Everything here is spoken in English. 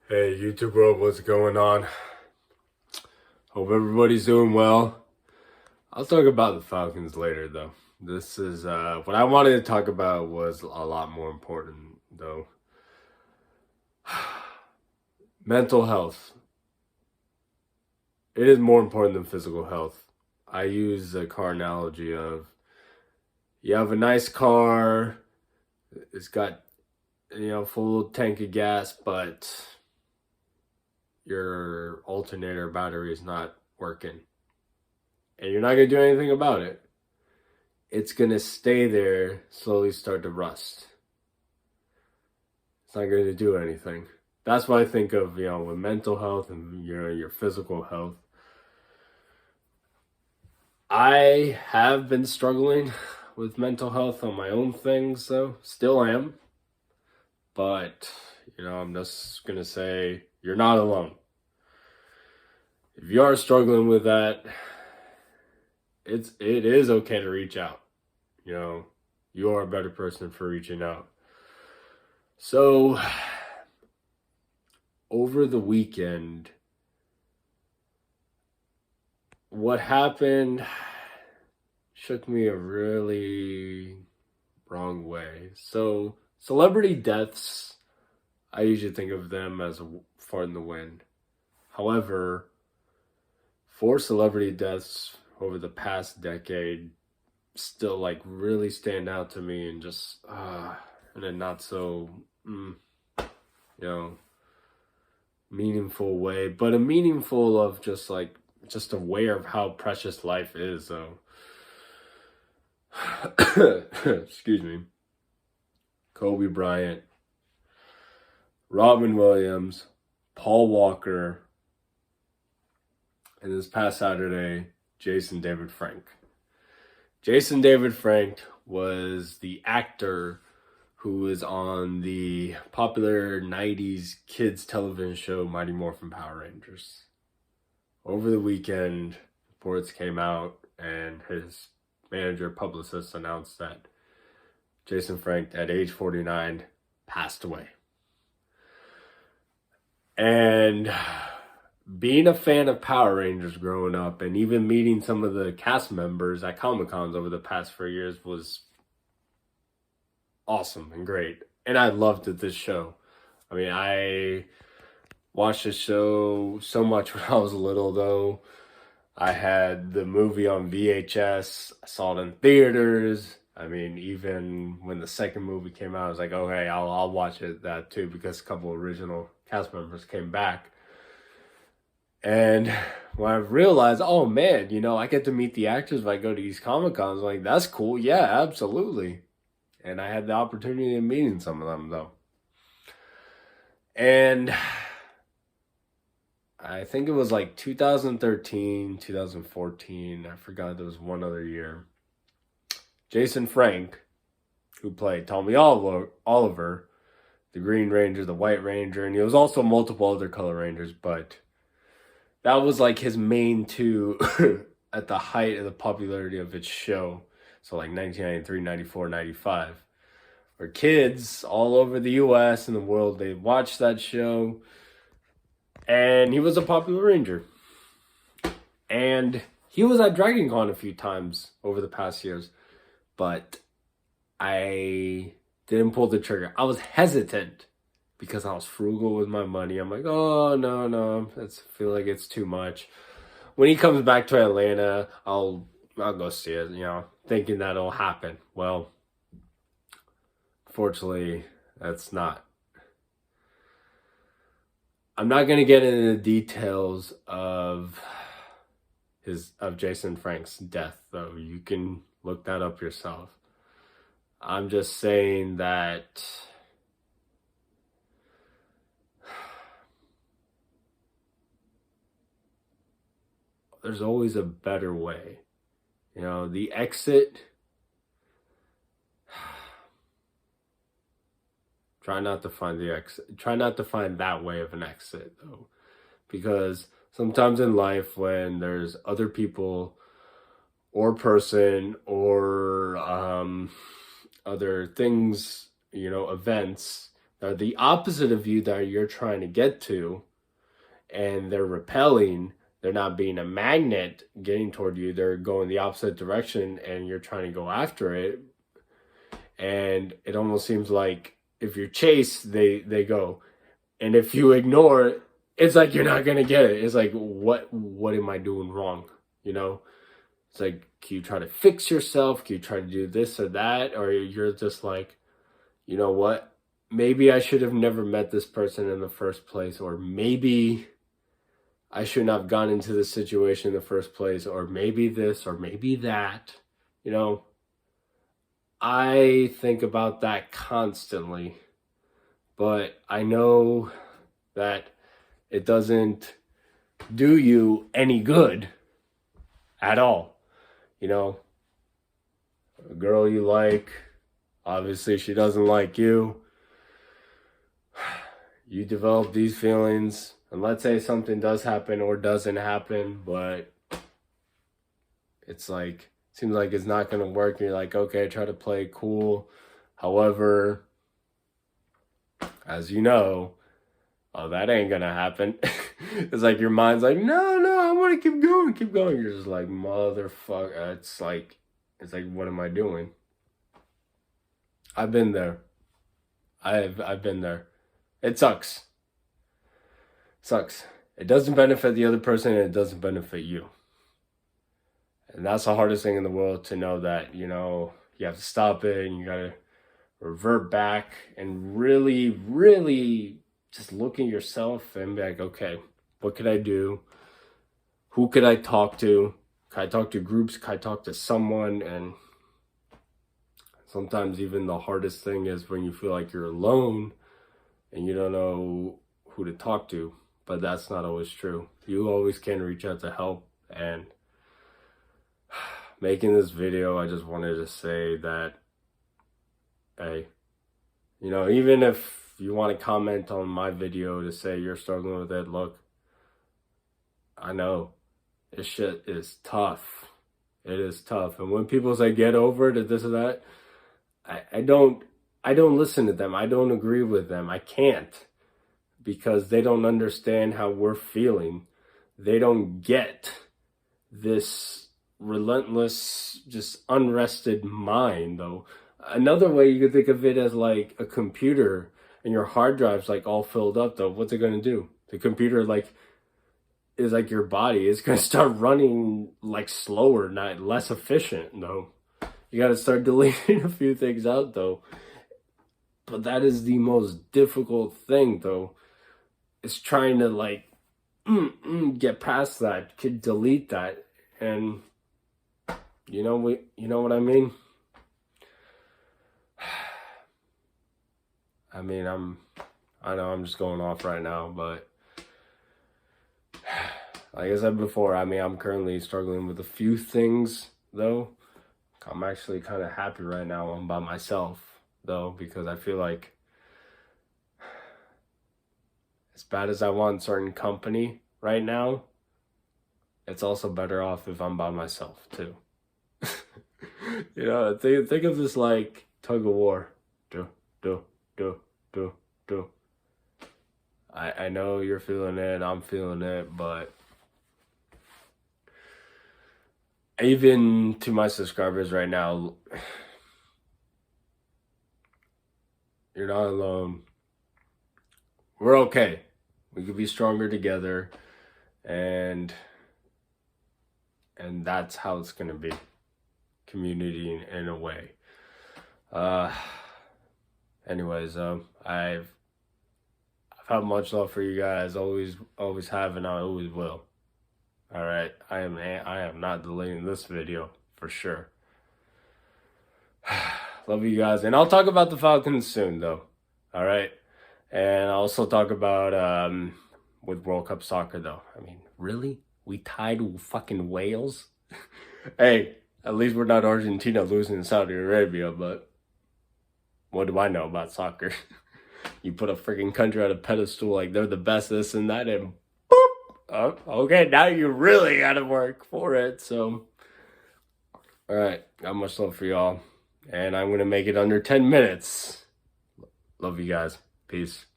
Hey, YouTube world, what's going on? Hope everybody's doing well. I'll talk about the Falcons later, though. This is what I wanted to talk about was a lot more important, though. Mental health. It is more important than physical health. I use the car analogy of you have a nice car, it's got, full tank of gas, but your alternator battery is not working. And you're not going to do anything about it. It's going to stay there, slowly start to rust. It's not going to do anything. That's what I think of, with mental health and your physical health. I have been struggling with mental health on my own things, though. Still am. But, I'm just going to say you're not alone. If you are struggling with that, it is okay to reach out. You are a better person for reaching out. So, over the weekend, what happened shook me a really wrong way. So, celebrity deaths, I usually think of them as a fart in the wind. However, 4 celebrity deaths over the past decade still really stand out to me and just in a not so meaningful way, but a meaningful of just aware of how precious life is, though. Excuse me. Kobe Bryant, Robin Williams, Paul Walker, and this past Saturday, Jason David Frank. Jason David Frank was the actor who was on the popular 90s kids television show Mighty Morphin Power Rangers. Over the weekend, reports came out and his manager publicist announced that Jason Frank, at age 49, passed away. And being a fan of Power Rangers growing up and even meeting some of the cast members at Comic-Cons over the past 4 years was awesome and great. And I loved this show. I mean, I watched this show so much when I was little, though. I had the movie on VHS. I saw it in theaters. I mean, even when the second movie came out, I was like, okay, I'll watch that too, because a couple original cast members came back. And when I realized, oh man, I get to meet the actors if I go to these Comic-Cons, like, that's cool. Yeah, absolutely. And I had the opportunity of meeting some of them, though. And I think it was 2013, 2014. I forgot there was one other year. Jason Frank, who played Tommy Oliver, the Green Ranger, the White Ranger, and he was also multiple other color Rangers, but that was his main two at the height of the popularity of its show. So 1993, 94, 95. Where kids all over the US and the world, they watched that show. And he was a popular Ranger. And he was at Dragon Con a few times over the past years. But I didn't pull the trigger. I was hesitant because I was frugal with my money. I'm like, oh, no. I feel like it's too much. When he comes back to Atlanta, I'll go see it, thinking that'll happen. Well, fortunately, that's not. I'm not going to get into the details of Jason Frank's death, though. You can look that up yourself. I'm just saying that there's always a better way. The exit, try not to find the exit. Try not to find that way of an exit, though. Because sometimes in life, when there's other people or person or other things, events They're the opposite of you that you're trying to get to, and they're repelling. They're not being a magnet getting toward you. They're going the opposite direction, and you're trying to go after it. And it almost seems like if you chase, they go. And if you ignore it, it's like you're not going to get it. It's like, what am I doing wrong? You know? It's like, can you try to fix yourself? Can you try to do this or that? Or you're just like, you know what? Maybe I should have never met this person in the first place. Or maybe I shouldn't have gone into this situation in the first place. Or maybe this, or maybe that. You know? I think about that constantly. But I know that it doesn't do you any good at all. You know, a girl you like, obviously she doesn't like you. You develop these feelings, and let's say something does happen or doesn't happen, but it's like, seems like it's not going to work. And you're like, okay, try to play cool. However, as you know, oh, that ain't gonna happen. It's like your mind's like, no, I want to keep going. You're just like, motherfucker. It's like, what am I doing? I've been there. I've been there. It sucks. It doesn't benefit the other person, and it doesn't benefit you. And that's the hardest thing in the world, to know that, you know, you have to stop it, and you gotta revert back and really, really just look at yourself and be like, okay, what could I do? Who could I talk to? Can I talk to groups? Can I talk to someone? And sometimes even the hardest thing is when you feel like you're alone and you don't know who to talk to. But that's not always true. You always can reach out to help. And making this video, I just wanted to say that, hey, you know, even if you want to comment on my video to say you're struggling with it, look, I know this shit is tough. It is tough. And when people say get over it or this or that, I don't listen to them. I don't agree with them. I can't, because they don't understand how we're feeling. They don't get this relentless, just unrested mind, though. Another way you could think of it as like a computer, and your hard drive's like all filled up, though. What's it going to do? The computer like is like your body. It's going to start running like slower, not less efficient, though. You got to start deleting a few things out, though. But that is the most difficult thing, though. It's trying to like get past that, could delete that, and you know what I mean. I mean, I know I'm just going off right now, but like I said before, I mean, I'm currently struggling with a few things, though. I'm actually kind of happy right now I'm by myself, though, because I feel like as bad as I want certain company right now, it's also better off if I'm by myself, too. You know, think of this like tug of war. Do. I know you're feeling it, I'm feeling it, but even to my subscribers right now, you're not alone. We're okay. We could be stronger together, and that's how it's gonna be. Community in a way. Anyways, I've had much love for you guys. Always have, and I always will. All right, I am not deleting this video for sure. Love you guys, and I'll talk about the Falcons soon, though. All right, and I'll also talk about with World Cup soccer, though. I mean, really, we tied fucking Wales. Hey, at least we're not Argentina losing to Saudi Arabia, but what do I know about soccer? You put a freaking country on a pedestal like they're the best, this and that, and boop! Oh, okay, now you really gotta work for it, so. Alright, got much love for y'all, and I'm gonna make it under 10 minutes. Love you guys. Peace. Peace.